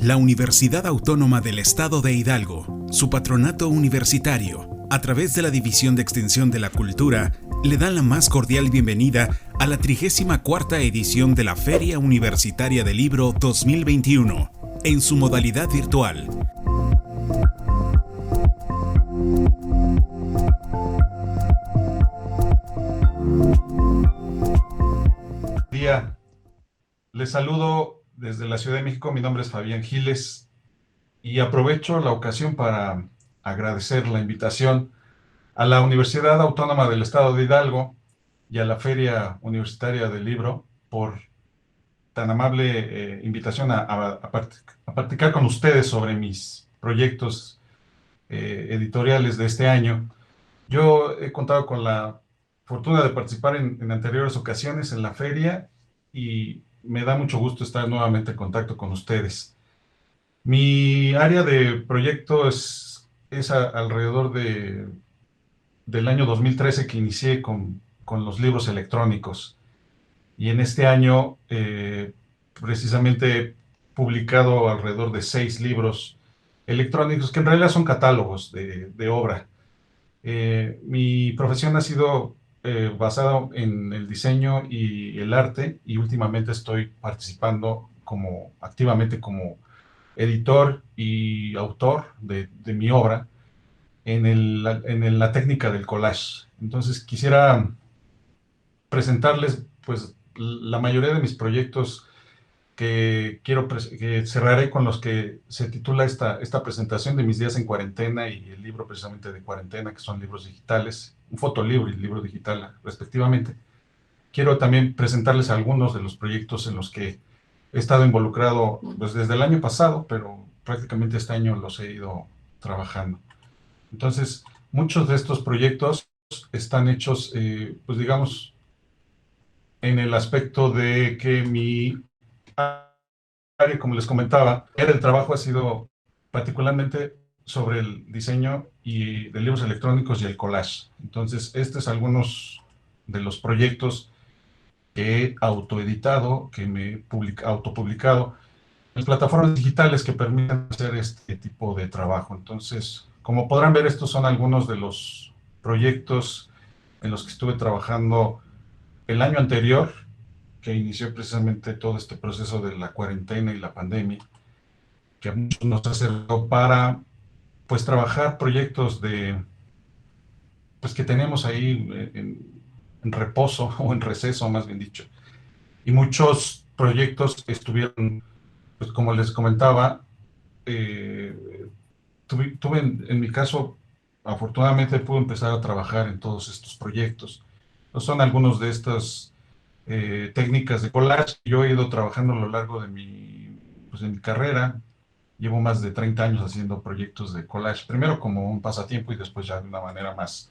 La Universidad Autónoma del Estado de Hidalgo, su patronato universitario, a través de la División de Extensión de la Cultura, le dan la más cordial bienvenida a la 34ª edición de la Feria Universitaria del Libro 2021, en su modalidad virtual. Día. Les saludo desde la Ciudad de México. Mi nombre es Fabián Giles y aprovecho la ocasión para agradecer la invitación a la Universidad Autónoma del Estado de Hidalgo y a la Feria Universitaria del Libro por tan amable invitación a platicar con ustedes sobre mis proyectos editoriales de este año. Yo he contado con la fortuna de participar en anteriores ocasiones en la feria y me da mucho gusto estar nuevamente en contacto con ustedes. Mi área de proyecto es alrededor del año 2013 que inicié con los libros electrónicos. Y en este año precisamente he publicado alrededor de 6 libros electrónicos que en realidad son catálogos de obra. Mi profesión ha sido basada en el diseño y el arte y últimamente estoy participando activamente como editor y autor de mi obra en la técnica del collage. Entonces quisiera presentarles pues la mayoría de mis proyectos que cerraré con los que se titula esta presentación de mis días en cuarentena y el libro precisamente de cuarentena, que son libros digitales, un fotolibro y libro digital respectivamente. Quiero también presentarles algunos de los proyectos en los que he estado involucrado pues, desde el año pasado, pero prácticamente este año los he ido trabajando. Entonces, muchos de estos proyectos están hechos, pues digamos, en el aspecto de que mi área, como les comentaba, el trabajo ha sido particularmente sobre el diseño y de libros electrónicos y el collage. Entonces, este es algunos de los proyectos que he autoeditado, que me he autopublicado en plataformas digitales que permiten hacer este tipo de trabajo. Entonces, como podrán ver, estos son algunos de los proyectos en los que estuve trabajando el año anterior, que inició precisamente todo este proceso de la cuarentena y la pandemia, que a muchos nos ha servido para pues trabajar proyectos pues que tenemos ahí en reposo o en receso, más bien dicho. Y muchos proyectos estuvieron, pues como les comentaba, tuve en mi caso, afortunadamente pude empezar a trabajar en todos estos proyectos. Pues son algunos de estas técnicas de collage que yo he ido trabajando a lo largo pues de mi carrera. Llevo más de 30 años haciendo proyectos de collage, primero como un pasatiempo y después ya de una manera más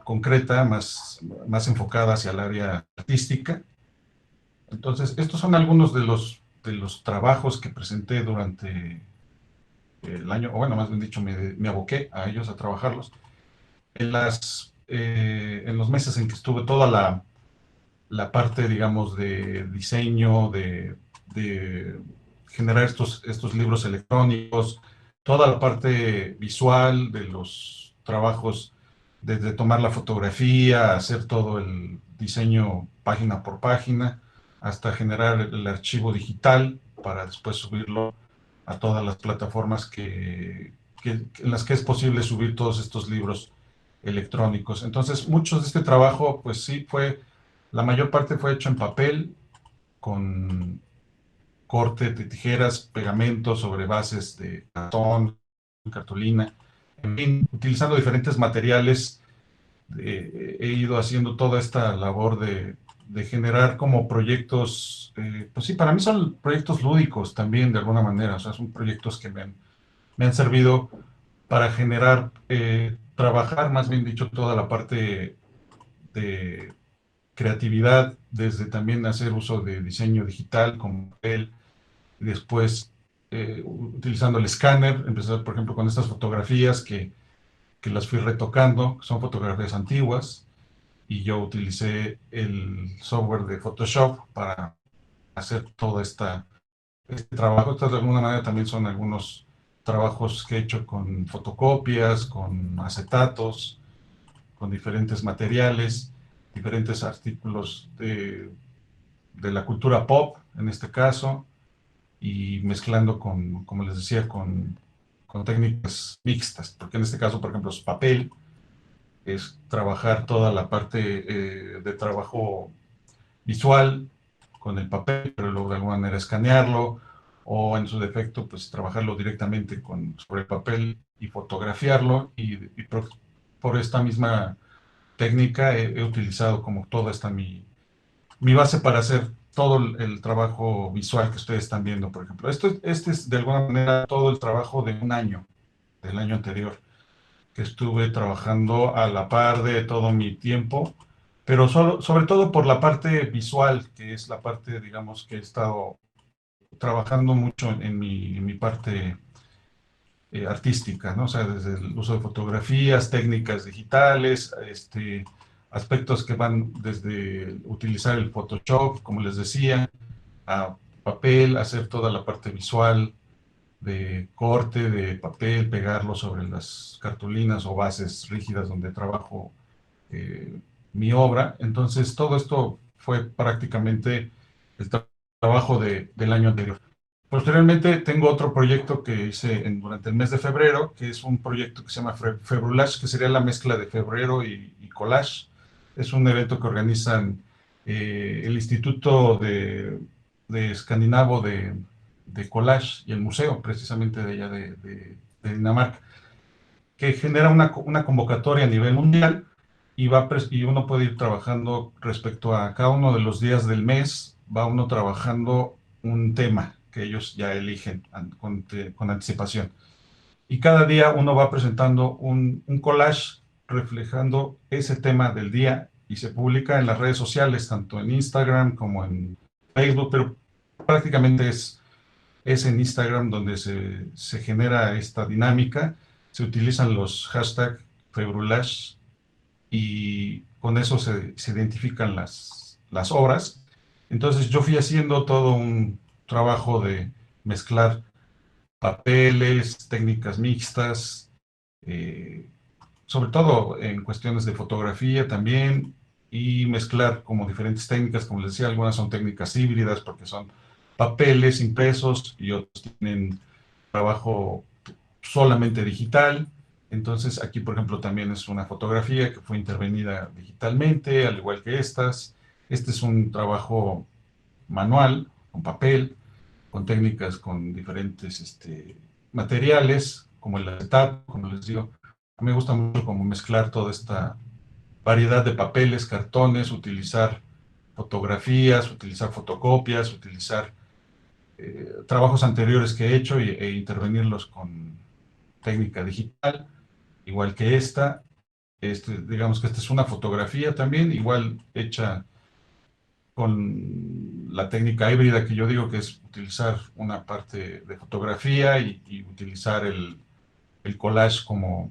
concreta, más enfocada hacia el área artística. Entonces, estos son algunos de los trabajos que presenté durante el año, o bueno, más bien dicho, me aboqué a ellos, a trabajarlos. En los meses en que estuve toda la parte, digamos, de diseño, de generar estos libros electrónicos, toda la parte visual de los trabajos, desde tomar la fotografía, hacer todo el diseño página por página, hasta generar el archivo digital para después subirlo a todas las plataformas en las que es posible subir todos estos libros electrónicos. Entonces, muchos de este trabajo, pues sí, la mayor parte fue hecho en papel, con corte de tijeras, pegamento sobre bases de cartón, cartulina, en fin, utilizando diferentes materiales. He ido haciendo toda esta labor de generar como proyectos, pues sí, para mí son proyectos lúdicos también de alguna manera, o sea, son proyectos que me han servido para generar, trabajar, más bien dicho, toda la parte de creatividad, desde también hacer uso de diseño digital con papel, y después utilizando el escáner, empezar por ejemplo con estas fotografías que las fui retocando, son fotografías antiguas, y yo utilicé el software de Photoshop para hacer toda esta este trabajo. Estos de alguna manera también son algunos trabajos que he hecho con fotocopias, con acetatos, con diferentes materiales, diferentes artículos de la cultura pop, en este caso, y mezclando con, como les decía, con técnicas mixtas, porque en este caso, por ejemplo, es papel, es trabajar toda la parte de trabajo visual con el papel, pero luego de alguna manera escanearlo, o en su defecto, pues trabajarlo directamente sobre el papel y fotografiarlo, y por esta misma técnica he utilizado como toda esta mi base para hacer todo el trabajo visual que ustedes están viendo, por ejemplo. Este es de alguna manera todo el trabajo de un año, del año anterior, que estuve trabajando a la par de todo mi tiempo, pero sobre todo por la parte visual, que es la parte, digamos, que he estado trabajando mucho en mi parte artística, ¿no? O sea, desde el uso de fotografías, técnicas digitales, aspectos que van desde utilizar el Photoshop, como les decía, a papel, hacer toda la parte visual de corte de papel, pegarlo sobre las cartulinas o bases rígidas donde trabajo eh, mi obra. Entonces, todo esto fue prácticamente el trabajo del año anterior. Posteriormente tengo otro proyecto que hice durante el mes de febrero, que es un proyecto que se llama Februlash, que sería la mezcla de febrero y collage. Es un evento que organizan el Instituto de Escandinavo de Collage y el museo, precisamente de allá de Dinamarca, que genera una convocatoria a nivel mundial y uno puede ir trabajando respecto a cada uno de los días del mes, va uno trabajando un tema que ellos ya eligen con anticipación. Y cada día uno va presentando un collage reflejando ese tema del día y se publica en las redes sociales, tanto en Instagram como en Facebook, pero prácticamente es en Instagram donde se genera esta dinámica, se utilizan los hashtags Februlash y con eso se identifican las obras. Entonces yo fui haciendo todo un trabajo de mezclar papeles, técnicas mixtas, eh, sobre todo en cuestiones de fotografía también, y mezclar como diferentes técnicas, como les decía, algunas son técnicas híbridas porque son papeles impresos y otros tienen trabajo solamente digital. Entonces aquí, por ejemplo, también es una fotografía que fue intervenida digitalmente, al igual que estas. Este es un trabajo manual, con papel, con técnicas, con diferentes materiales, como el acetato, como les digo. A mí me gusta mucho como mezclar toda esta variedad de papeles, cartones, utilizar fotografías, utilizar fotocopias, utilizar trabajos anteriores que he hecho e intervenirlos con técnica digital, igual que esta. Digamos que esta es una fotografía también, igual hecha con la técnica híbrida que yo digo que es utilizar una parte de fotografía y utilizar el collage como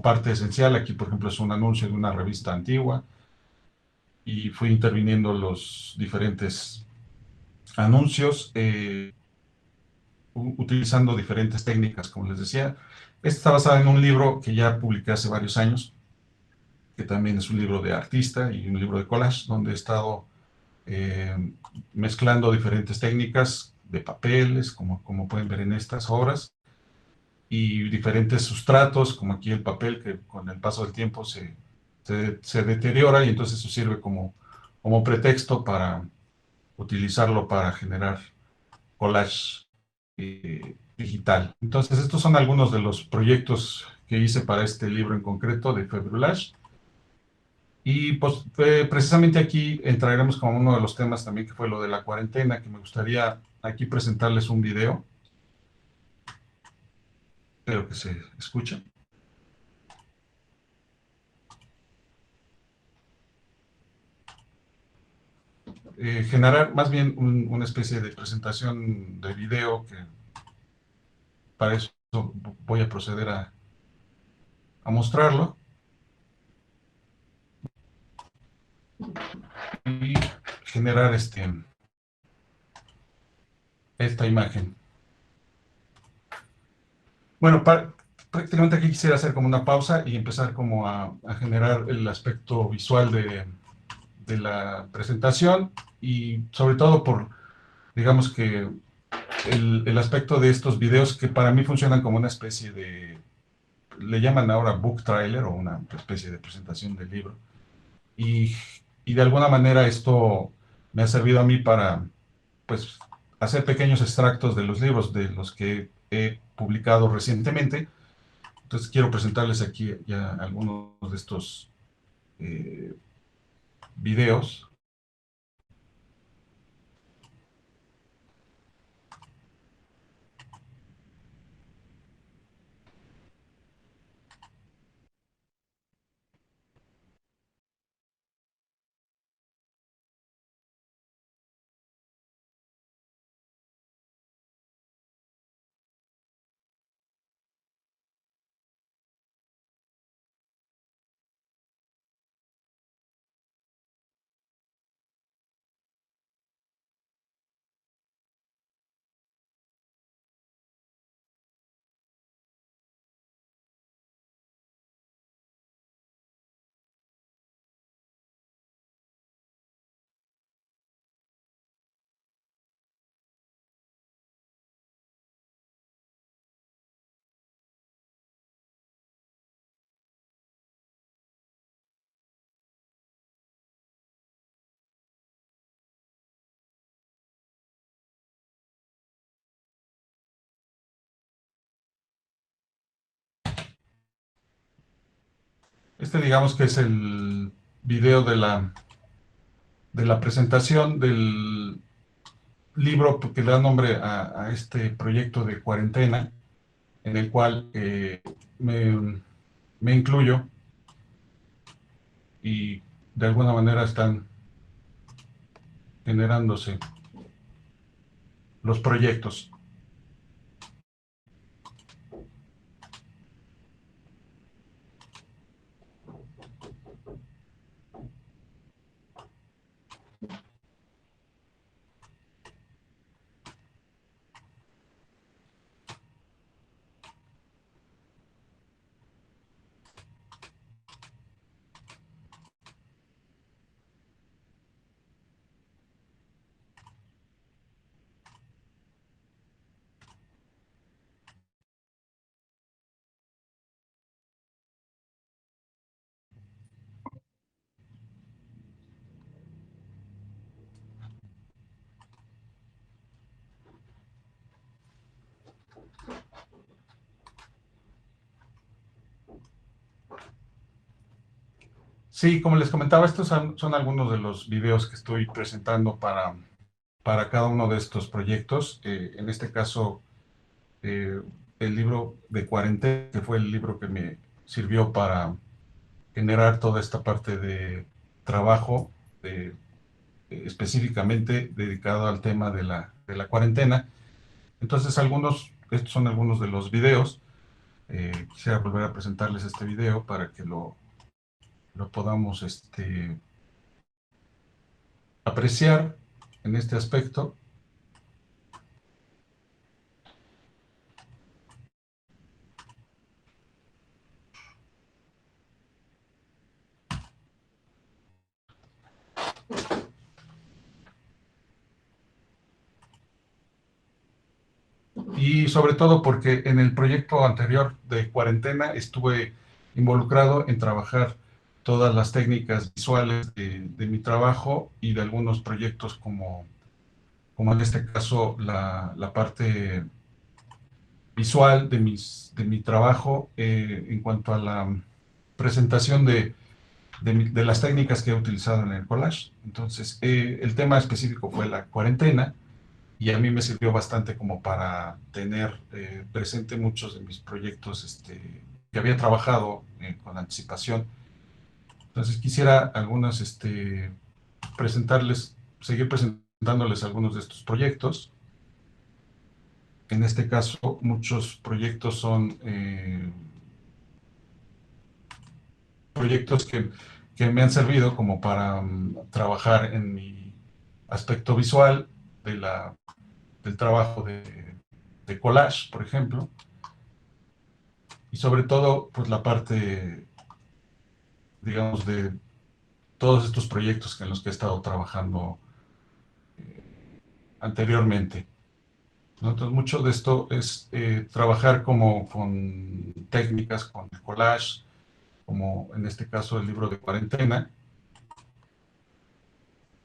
parte esencial. Aquí, por ejemplo, es un anuncio de una revista antigua y fui interviniendo los diferentes anuncios utilizando diferentes técnicas, como les decía. Esta está basada en un libro que ya publiqué hace varios años, que también es un libro de artista y un libro de collage, donde he estado eh, mezclando diferentes técnicas de papeles, como pueden ver en estas obras, y diferentes sustratos, como aquí el papel, que con el paso del tiempo se deteriora y entonces eso sirve como pretexto para utilizarlo para generar collage digital. Entonces, estos son algunos de los proyectos que hice para este libro en concreto de Februlash. Y pues precisamente aquí entraremos con uno de los temas también que fue lo de la cuarentena, que me gustaría aquí presentarles un video. Espero que se escuche. Generar más bien una especie de presentación de video que para eso voy a proceder a mostrarlo y generar esta imagen. Bueno, prácticamente aquí quisiera hacer como una pausa y empezar como a generar el aspecto visual de la presentación y sobre todo por, digamos que el aspecto de estos videos que para mí funcionan como una especie de, le llaman ahora book trailer o una especie de presentación del libro. Y, y de alguna manera esto me ha servido a mí para, pues, hacer pequeños extractos de los libros de los que he publicado recientemente. Entonces quiero presentarles aquí ya algunos de estos eh, videos. Este digamos que es el video de la presentación del libro que le da nombre a este proyecto de cuarentena, en el cual me incluyo y de alguna manera están generándose los proyectos. Sí, como les comentaba, estos son algunos de los videos que estoy presentando para cada uno de estos proyectos. En este caso, eh, el libro de cuarentena, que fue el libro que me sirvió para generar toda esta parte de trabajo específicamente dedicado al tema de la cuarentena. Entonces, estos son algunos de los videos. Quisiera volver a presentarles este video para que lo podamos apreciar en este aspecto. Y sobre todo porque en el proyecto anterior de cuarentena estuve involucrado en trabajar todas las técnicas visuales de mi trabajo y de algunos proyectos como en este caso la parte visual de mi trabajo en cuanto a la presentación de las técnicas que he utilizado en el collage. Entonces, el tema específico fue la cuarentena y a mí me sirvió bastante como para tener presente muchos de mis proyectos que había trabajado con anticipación. Entonces, quisiera seguir presentándoles algunos de estos proyectos. En este caso, muchos proyectos son proyectos que me han servido como para trabajar en mi aspecto visual de la del trabajo de collage, por ejemplo, y sobre todo, pues la parte, digamos, de todos estos proyectos en los que he estado trabajando anteriormente, ¿no? Entonces, mucho de esto es trabajar como con técnicas, con el collage, como en este caso el libro de cuarentena,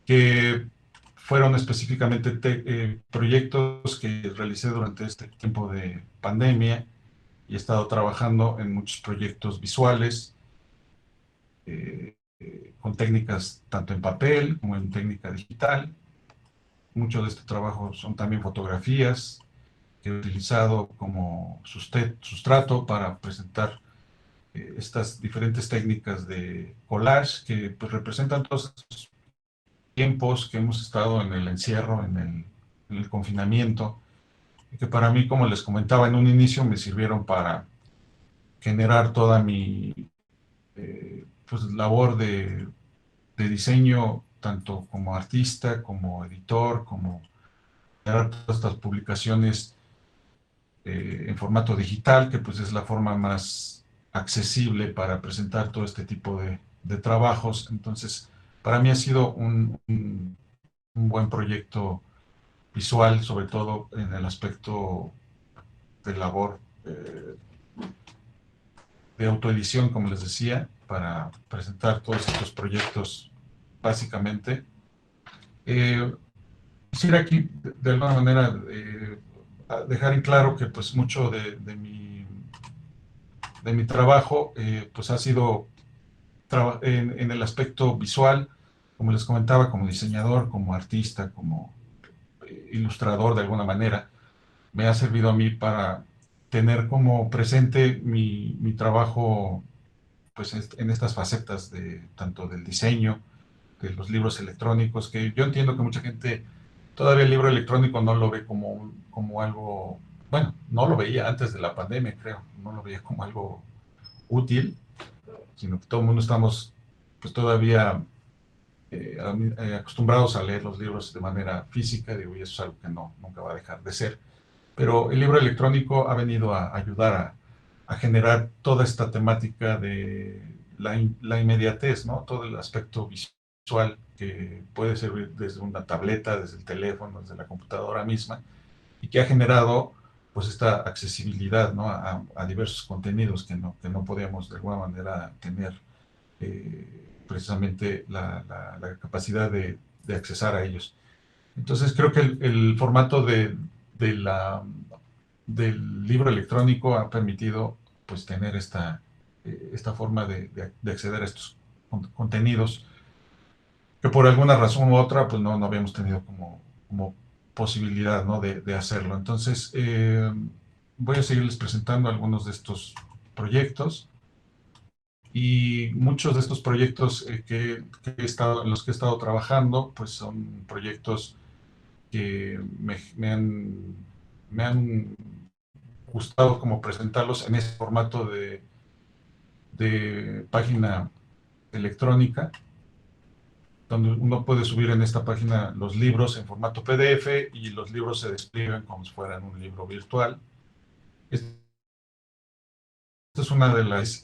que fueron específicamente proyectos que realicé durante este tiempo de pandemia y he estado trabajando en muchos proyectos visuales, con técnicas tanto en papel como en técnica digital. Mucho de este trabajo son también fotografías que he utilizado como sustrato para presentar estas diferentes técnicas de collage que pues, representan todos estos tiempos que hemos estado en el encierro, en el confinamiento, y que para mí, como les comentaba en un inicio, me sirvieron para generar toda mi pues, labor de diseño, tanto como artista, como editor, como generar todas estas publicaciones en formato digital, que pues es la forma más accesible para presentar todo este tipo de trabajos. Entonces, para mí ha sido un buen proyecto visual, sobre todo en el aspecto de labor de autoedición, como les decía, para presentar todos estos proyectos básicamente. Eh, Quisiera aquí, de alguna manera, dejar en claro que pues mucho de mi trabajo pues ha sido en el aspecto visual, como les comentaba, como diseñador, como artista, como ilustrador de alguna manera. Me ha servido a mí para tener como presente mi trabajo pues en estas facetas de tanto del diseño, de los libros electrónicos, que yo entiendo que mucha gente todavía el libro electrónico no lo ve como algo, bueno, no lo veía antes de la pandemia, creo, no lo veía como algo útil, sino que todo el mundo estamos pues todavía acostumbrados a leer los libros de manera física, digo, y eso es algo que no, nunca va a dejar de ser. Pero el libro electrónico ha venido a ayudar a generar toda esta temática de la inmediatez, ¿no? Todo el aspecto visual que puede servir desde una tableta, desde el teléfono, desde la computadora misma, y que ha generado pues esta accesibilidad, ¿no? A diversos contenidos que no podíamos de alguna manera tener precisamente la capacidad de accesar a ellos. Entonces creo que el formato de del libro electrónico ha permitido pues tener esta forma de acceder a estos contenidos que por alguna razón u otra pues no habíamos tenido como posibilidad, ¿no? De hacerlo. Entonces voy a seguirles presentando algunos de estos proyectos y muchos de estos proyectos en los que he estado trabajando pues son proyectos que me han gustado como presentarlos en ese formato de página electrónica, donde uno puede subir en esta página los libros en formato PDF y los libros se despliegan como si fueran un libro virtual. Esta es una de las,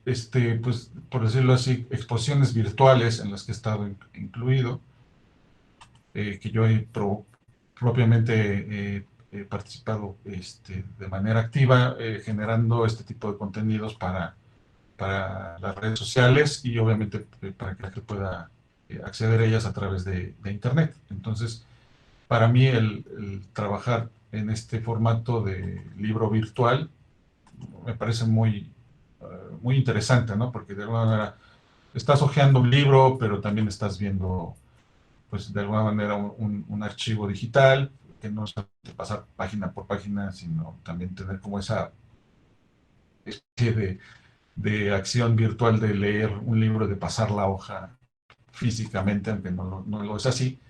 pues, por decirlo así, exposiciones virtuales en las que he estado incluido, que yo propiamente he participado de manera activa, generando este tipo de contenidos para las redes sociales y obviamente para que la gente pueda acceder a ellas a través de Internet. Entonces, para mí el trabajar en este formato de libro virtual me parece muy interesante, ¿no? Porque de alguna manera estás hojeando un libro, pero también estás viendo pues de alguna manera un archivo digital, que no es pasar página por página, sino también tener como esa especie de acción virtual de leer un libro, de pasar la hoja físicamente, aunque no lo es así.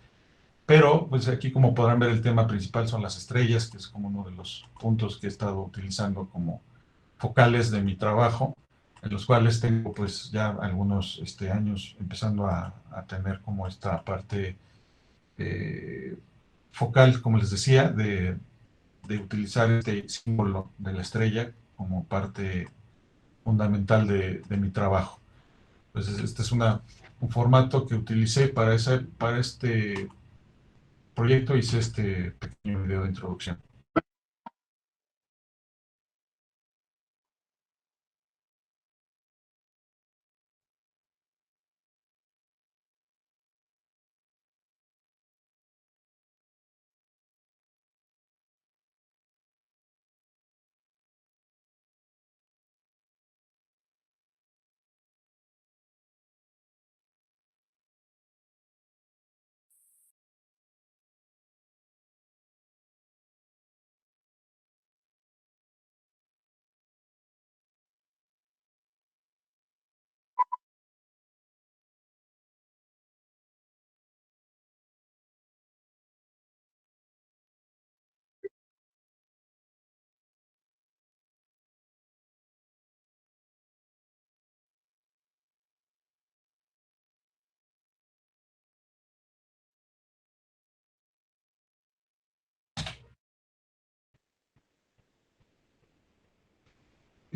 Pero pues aquí como podrán ver el tema principal son las estrellas, que es como uno de los puntos que he estado utilizando como focales de mi trabajo, en los cuales tengo pues ya algunos años empezando a tener como esta parte eh, focal, como les decía, de utilizar este símbolo de la estrella como parte fundamental de mi trabajo. Entonces, este es un formato que utilicé para este proyecto, hice este pequeño video de introducción.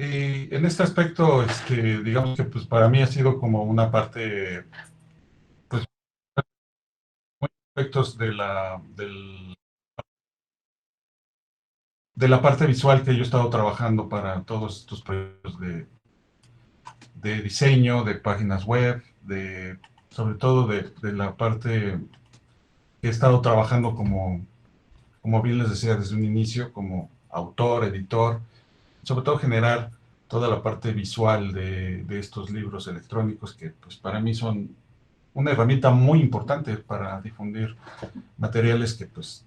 Y en este aspecto, digamos que pues para mí ha sido como una parte, pues, aspectos de la parte visual que yo he estado trabajando para todos estos proyectos de diseño, de páginas web, sobre todo de la parte que he estado trabajando como bien les decía desde un inicio, como autor, editor, sobre todo generar toda la parte visual de estos libros electrónicos que pues para mí son una herramienta muy importante para difundir materiales que pues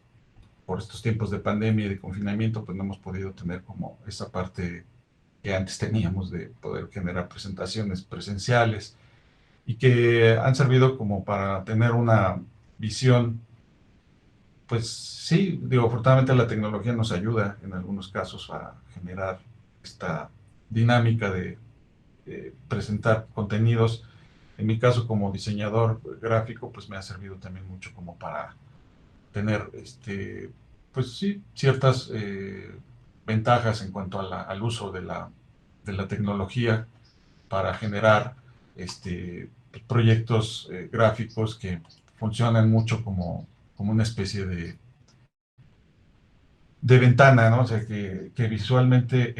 por estos tiempos de pandemia y de confinamiento pues no hemos podido tener como esa parte que antes teníamos de poder generar presentaciones presenciales y que han servido como para tener una visión. Pues sí, digo, afortunadamente la tecnología nos ayuda en algunos casos a generar esta dinámica de presentar contenidos. En mi caso, como diseñador gráfico, pues me ha servido también mucho como para tener, pues sí, ciertas ventajas en cuanto a al uso de la tecnología para generar proyectos gráficos que funcionan mucho como una especie de ventana, ¿no? O sea, que visualmente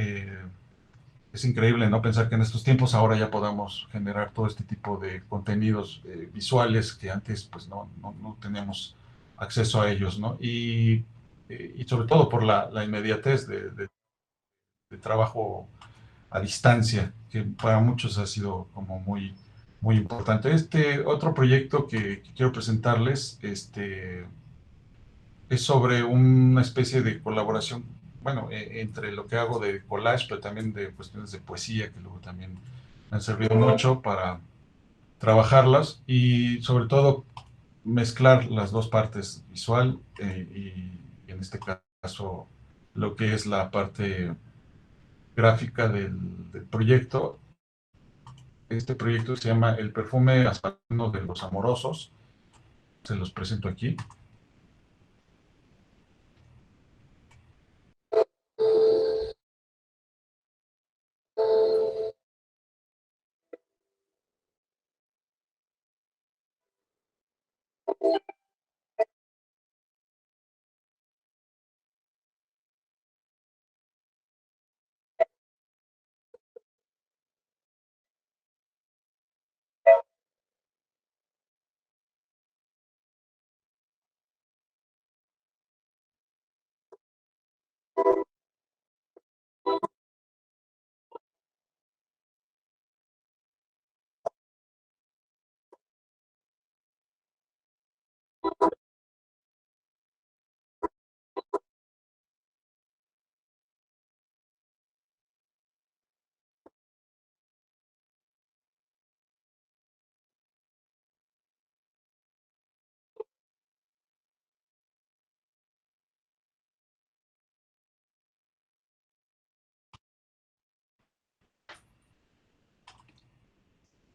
es increíble, ¿no? Pensar que en estos tiempos ahora ya podamos generar todo este tipo de contenidos visuales que antes pues no teníamos acceso a ellos, ¿no? Y sobre todo por la inmediatez de trabajo a distancia, que para muchos ha sido como muy importante. Este otro proyecto que quiero presentarles, es sobre una especie de colaboración, bueno, entre lo que hago de collage, pero también de cuestiones de poesía, que luego también me han servido mucho para trabajarlas y sobre todo mezclar las dos partes, visual y en este caso lo que es la parte gráfica del proyecto. Este proyecto se llama El perfume aspartano de los amorosos. Se los presento aquí.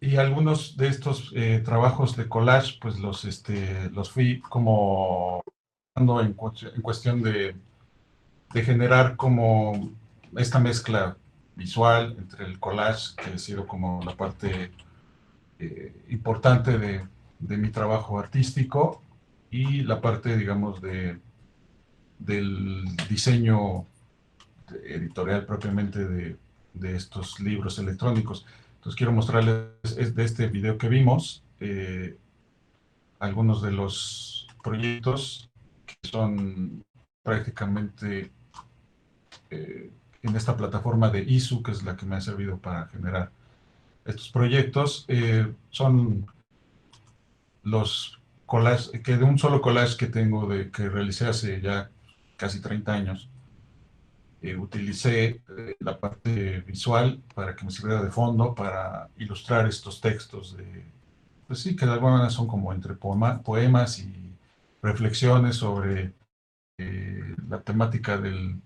Y algunos de estos trabajos de collage, pues los fui como dando en cuestión de generar como esta mezcla visual entre el collage, que ha sido como la parte importante de mi trabajo artístico, y la parte, digamos, del diseño editorial propiamente de estos libros electrónicos. Entonces quiero mostrarles de este video que vimos algunos de los proyectos que son prácticamente en esta plataforma de ISU, que es la que me ha servido para generar estos proyectos. Son los collages, que de un solo collage que tengo, que realicé hace ya casi 30 años, utilicé la parte visual para que me sirviera de fondo para ilustrar estos textos pues sí, que de alguna manera son como entre poemas y reflexiones sobre la temática del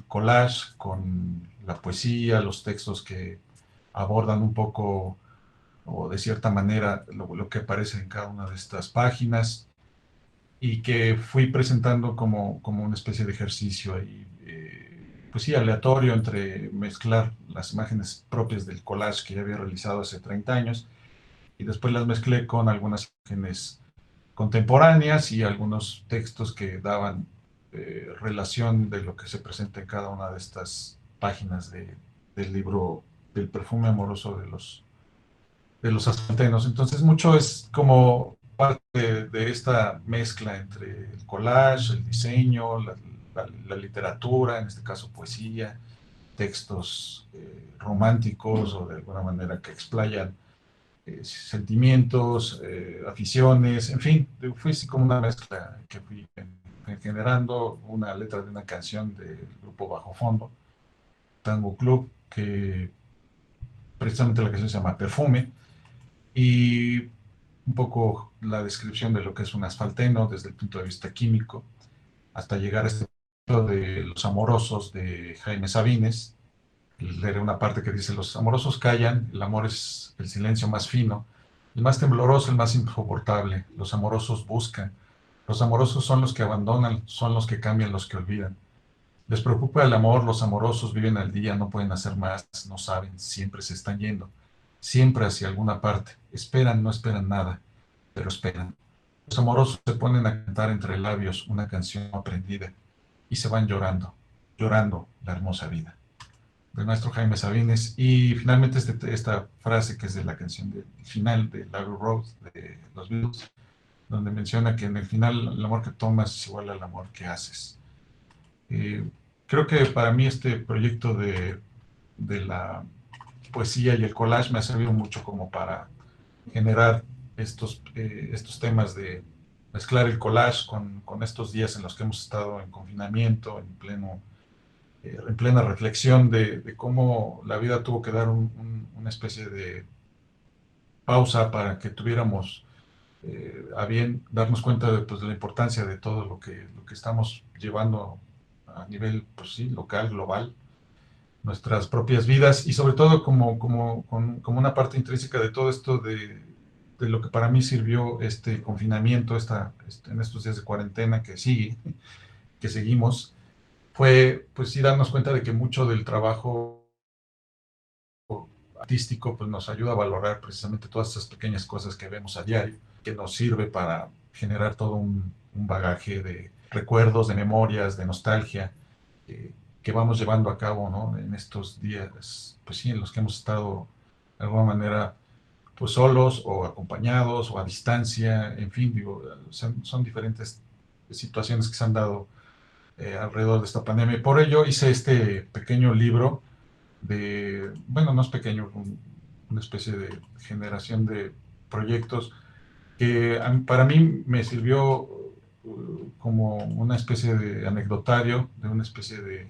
collage con la poesía, los textos que abordan un poco o de cierta manera lo que aparece en cada una de estas páginas, y que fui presentando como una especie de ejercicio ahí, pues sí, aleatorio, entre mezclar las imágenes propias del collage que ya había realizado hace 30 años, y después las mezclé con algunas imágenes contemporáneas y algunos textos que daban relación de lo que se presenta en cada una de estas páginas del libro del perfume amoroso de los azucenos. Entonces, mucho es como parte de esta mezcla entre el collage, el diseño, la literatura, en este caso poesía, textos románticos o de alguna manera que explayan sentimientos, aficiones, en fin, fue así como una mezcla que fui generando una letra de una canción del grupo Bajo Fondo, Tango Club, que precisamente la canción se llama Perfume, y un poco la descripción de lo que es un asfalteno desde el punto de vista químico, hasta llegar a este punto de Los Amorosos de Jaime Sabines. Leeré una parte que dice: los amorosos callan, el amor es el silencio más fino, el más tembloroso, el más insoportable. Los amorosos buscan, los amorosos son los que abandonan, son los que cambian, los que olvidan. Les preocupa el amor, los amorosos viven al día, no pueden hacer más, no saben, siempre se están yendo, siempre hacia alguna parte. Esperan, no esperan nada, pero esperan. Los amorosos se ponen a cantar entre labios una canción aprendida y se van llorando, llorando la hermosa vida, del maestro Jaime Sabines. Y finalmente esta frase que es de la canción del final de Abbey Road de los Beatles, donde menciona que en el final el amor que tomas es igual al amor que haces. Eh, Creo que para mí este proyecto de la poesía y el collage me ha servido mucho como para generar estos temas de mezclar el collage con estos días en los que hemos estado en confinamiento, en plena reflexión de cómo la vida tuvo que dar una especie de pausa para que tuviéramos a bien darnos cuenta pues, de la importancia de todo lo que estamos llevando a nivel, pues sí, local, global, nuestras propias vidas, y sobre todo como una parte intrínseca de todo esto de lo que para mí sirvió este confinamiento, en estos días de cuarentena que seguimos, fue pues sí darnos cuenta de que mucho del trabajo artístico pues nos ayuda a valorar precisamente todas esas pequeñas cosas que vemos a diario, que nos sirve para generar todo un bagaje de recuerdos, de memorias, de nostalgia, que vamos llevando a cabo, ¿no? En estos días, pues sí, en los que hemos estado de alguna manera pues solos o acompañados o a distancia, en fin, digo, son diferentes situaciones que se han dado alrededor de esta pandemia. Por ello hice este pequeño libro bueno, no es pequeño, una especie de generación de proyectos que para mí me sirvió como una especie de anecdotario, de una especie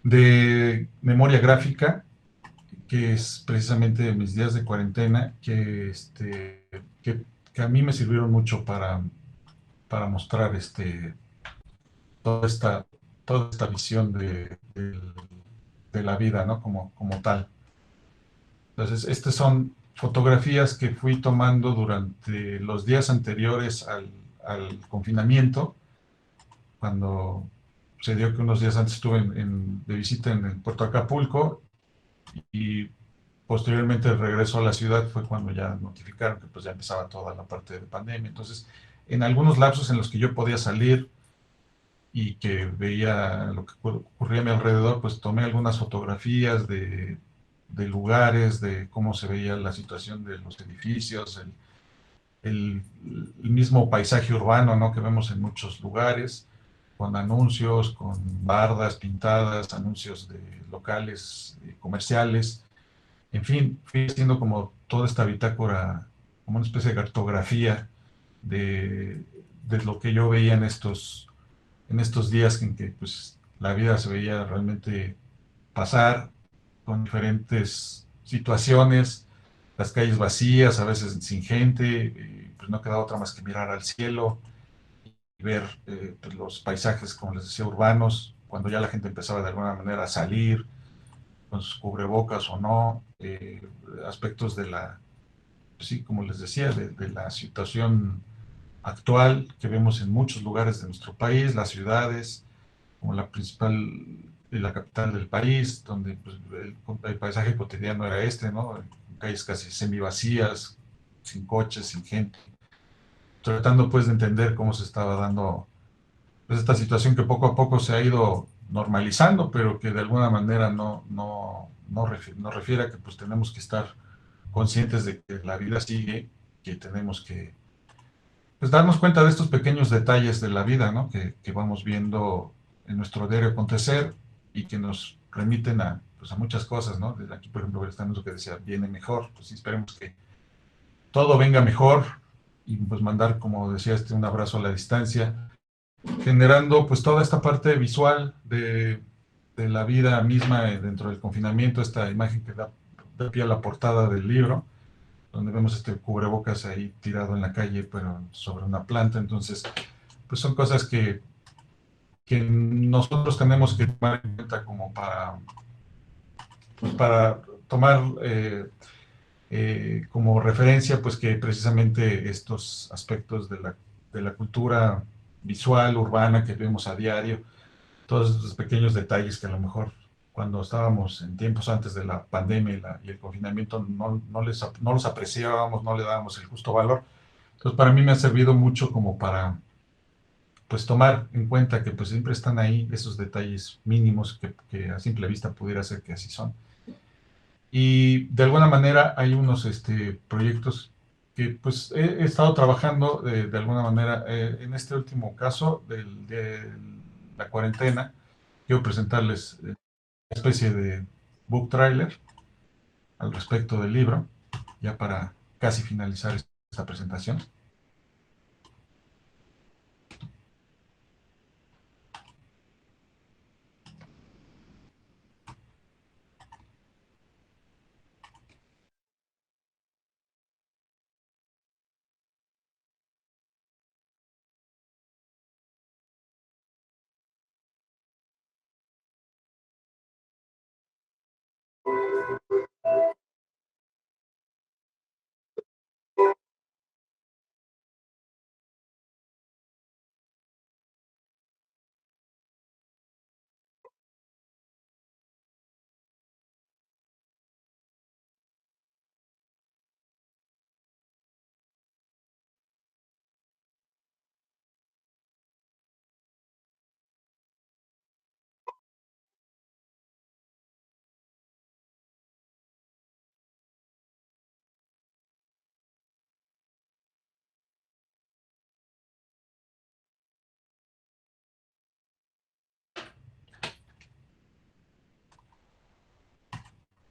de memoria gráfica, que es precisamente mis días de cuarentena, que a mí me sirvieron mucho para mostrar toda esta, toda esta visión de la vida, ¿no? Como tal. Entonces, estas son fotografías que fui tomando durante los días anteriores al confinamiento, cuando se dio que unos días antes estuve de visita en el puerto de Acapulco y posteriormente el regreso a la ciudad fue cuando ya notificaron que pues ya empezaba toda la parte de pandemia. Entonces, en algunos lapsos en los que yo podía salir y que veía lo que ocurría a mi alrededor, pues tomé algunas fotografías de lugares, de cómo se veía la situación de los edificios, el mismo paisaje urbano, ¿no?, que vemos en muchos lugares, con anuncios, con bardas pintadas, anuncios de locales comerciales. En fin, fui haciendo como toda esta bitácora, como una especie de cartografía de, de lo que yo veía en estos días en que pues, la vida se veía realmente pasar con diferentes situaciones, las calles vacías, a veces sin gente, pues no quedaba otra más que mirar al cielo y ver pues, los paisajes, como les decía, urbanos, cuando ya la gente empezaba de alguna manera a salir, con sus cubrebocas o no, aspectos de la, pues sí, como les decía, de la situación actual que vemos en muchos lugares de nuestro país, las ciudades, como la principal, la capital del país, donde pues, el paisaje cotidiano era este, ¿no? Calles casi semivacías, sin coches, sin gente, tratando pues de entender cómo se estaba dando pues, esta situación que poco a poco se ha ido normalizando, pero que de alguna manera no refiere a que pues tenemos que estar conscientes de que la vida sigue, que tenemos que pues, darnos cuenta de estos pequeños detalles de la vida, ¿no? Que vamos viendo en nuestro diario acontecer y que nos remiten a, pues, a muchas cosas, ¿no? Desde aquí, por ejemplo, estamos lo que decía, viene mejor, pues sí, esperemos que todo venga mejor y pues mandar, como decía, un abrazo a la distancia, generando pues toda esta parte visual de la vida misma dentro del confinamiento, esta imagen que da pie a la portada del libro, donde vemos este cubrebocas ahí tirado en la calle, pero sobre una planta. Entonces, pues son cosas que nosotros tenemos que tomar en cuenta como pues para tomar como referencia, pues que precisamente estos aspectos de la cultura visual, urbana que vemos a diario, todos estos pequeños detalles que a lo mejor cuando estábamos en tiempos antes de la pandemia y el confinamiento no los apreciábamos, no le dábamos el justo valor. Entonces, para mí me ha servido mucho como para pues tomar en cuenta que pues siempre están ahí esos detalles mínimos que a simple vista pudiera ser que así son. Y de alguna manera hay unos proyectos que pues he estado trabajando de alguna manera. En este último caso de la cuarentena, quiero presentarles una especie de book trailer al respecto del libro, ya para casi finalizar esta presentación.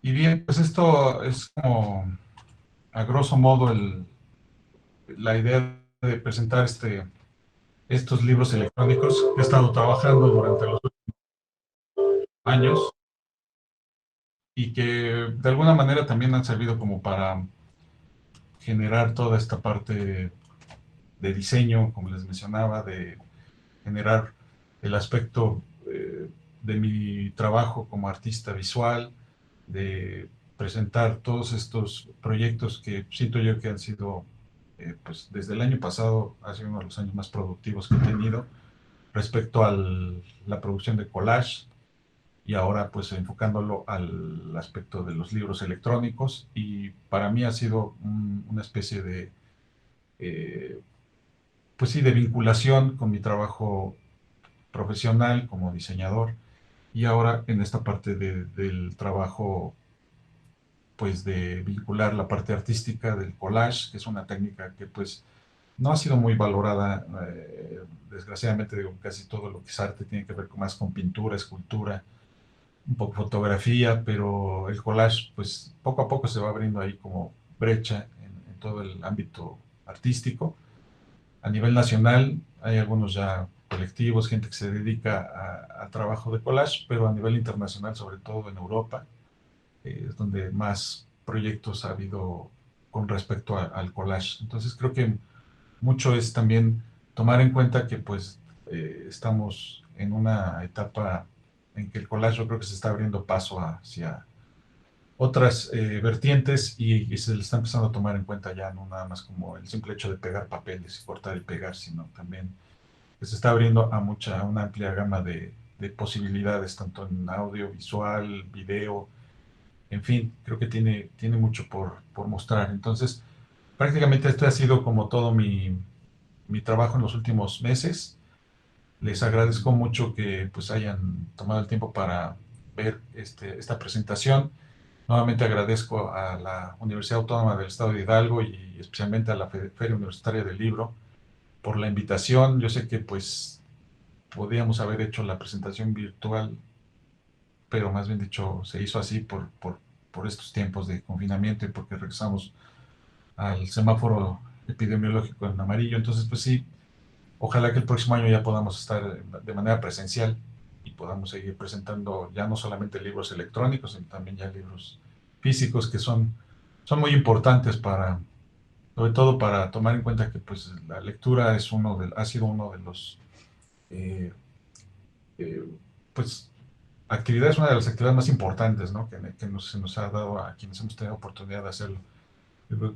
Y bien, pues esto es como a grosso modo la idea de presentar estos libros electrónicos que he estado trabajando durante los años y que de alguna manera también han servido como para generar toda esta parte de diseño, como les mencionaba, de generar el aspecto de mi trabajo como artista visual, de presentar todos estos proyectos que siento yo que han sido, pues desde el año pasado, ha sido uno de los años más productivos que he tenido respecto a la producción de collage y ahora pues enfocándolo al aspecto de los libros electrónicos y para mí ha sido una especie de, eh, pues sí, de vinculación con mi trabajo profesional como diseñador y ahora en esta parte del trabajo pues de vincular la parte artística del collage, que es una técnica que pues no ha sido muy valorada, desgraciadamente digo, casi todo lo que es arte tiene que ver más con pintura, escultura, un poco fotografía, pero el collage pues poco a poco se va abriendo ahí como brecha en todo el ámbito artístico. A nivel nacional hay algunos ya colectivos, gente que se dedica al trabajo de collage, pero a nivel internacional, sobre todo en Europa, es donde más proyectos ha habido con respecto al collage. Entonces creo que mucho es también tomar en cuenta que pues estamos en una etapa en que el collage yo creo que se está abriendo paso hacia otras vertientes y se le está empezando a tomar en cuenta ya no nada más como el simple hecho de pegar papeles y cortar y pegar, sino también que se está abriendo a una amplia gama de posibilidades, tanto en audio, visual, video, en fin, creo que tiene mucho por mostrar. Entonces, prácticamente este ha sido como todo mi trabajo en los últimos meses. Les agradezco mucho que pues hayan tomado el tiempo para ver esta presentación. Nuevamente agradezco a la Universidad Autónoma del Estado de Hidalgo y especialmente a la Feria Universitaria del Libro por la invitación. Yo sé que pues podíamos haber hecho la presentación virtual, pero más bien dicho se hizo así por estos tiempos de confinamiento y porque regresamos al semáforo epidemiológico en amarillo. Entonces pues sí, ojalá que el próximo año ya podamos estar de manera presencial y podamos seguir presentando ya no solamente libros electrónicos, sino también ya libros físicos que son muy importantes sobre todo para tomar en cuenta que pues la lectura ha sido uno de los, eh, eh, pues, una de las actividades más importantes, ¿no? Se nos ha dado a quienes hemos tenido oportunidad de hacerlo.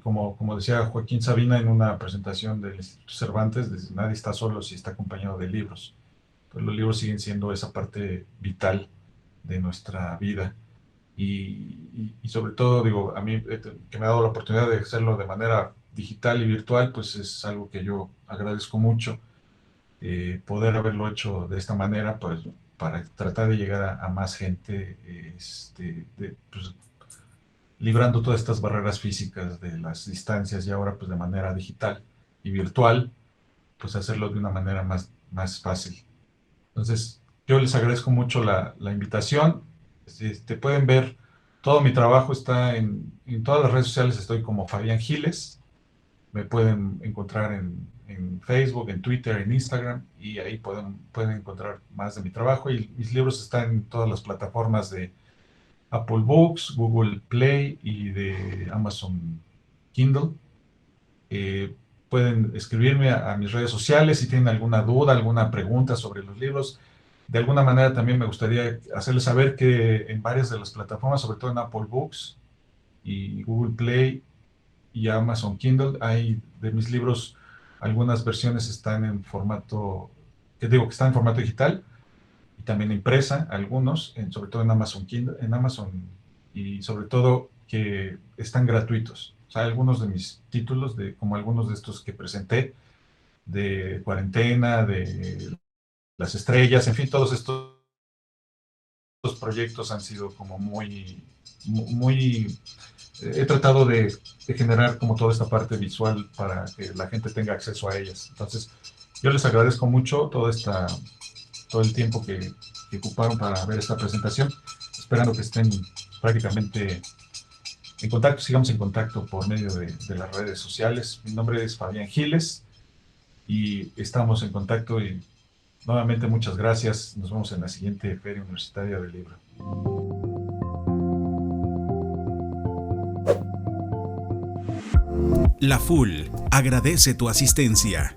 Como decía Joaquín Sabina en una presentación del Instituto Cervantes, nadie está solo si está acompañado de libros. Pues los libros siguen siendo esa parte vital de nuestra vida. Y sobre todo, digo, a mí que me ha dado la oportunidad de hacerlo de manera digital y virtual, pues es algo que yo agradezco mucho. Poder haberlo hecho de esta manera, pues para tratar de llegar a más gente, pues, librando todas estas barreras físicas de las distancias y ahora pues de manera digital y virtual, pues hacerlo de una manera más fácil. Entonces, yo les agradezco mucho la invitación. Pueden ver, todo mi trabajo está en todas las redes sociales, estoy como Fabián Giles. Me pueden encontrar en Facebook, en Twitter, en Instagram, y ahí pueden encontrar más de mi trabajo. Y mis libros están en todas las plataformas de Apple Books, Google Play y de Amazon Kindle. Eh, Pueden escribirme a mis redes sociales si tienen alguna duda, alguna pregunta sobre los libros. De alguna manera también me gustaría hacerles saber que en varias de las plataformas, sobre todo en Apple Books y Google Play y Amazon Kindle, hay de mis libros, algunas versiones están en formato, que están en formato digital y también impresa, algunos, sobre todo en Amazon Kindle, en Amazon, y sobre todo que están gratuitos. O sea, algunos de mis títulos, como algunos de estos que presenté, de Cuarentena, de Las Estrellas, en fin, todos estos proyectos han sido como muy he tratado de generar como toda esta parte visual para que la gente tenga acceso a ellas. Entonces, yo les agradezco mucho todo el tiempo que ocuparon para ver esta presentación, esperando que estén prácticamente en contacto, sigamos en contacto por medio de las redes sociales. Mi nombre es Fabián Giles y estamos en contacto y nuevamente muchas gracias. Nos vemos en la siguiente Feria Universitaria del Libro. La FUL agradece tu asistencia.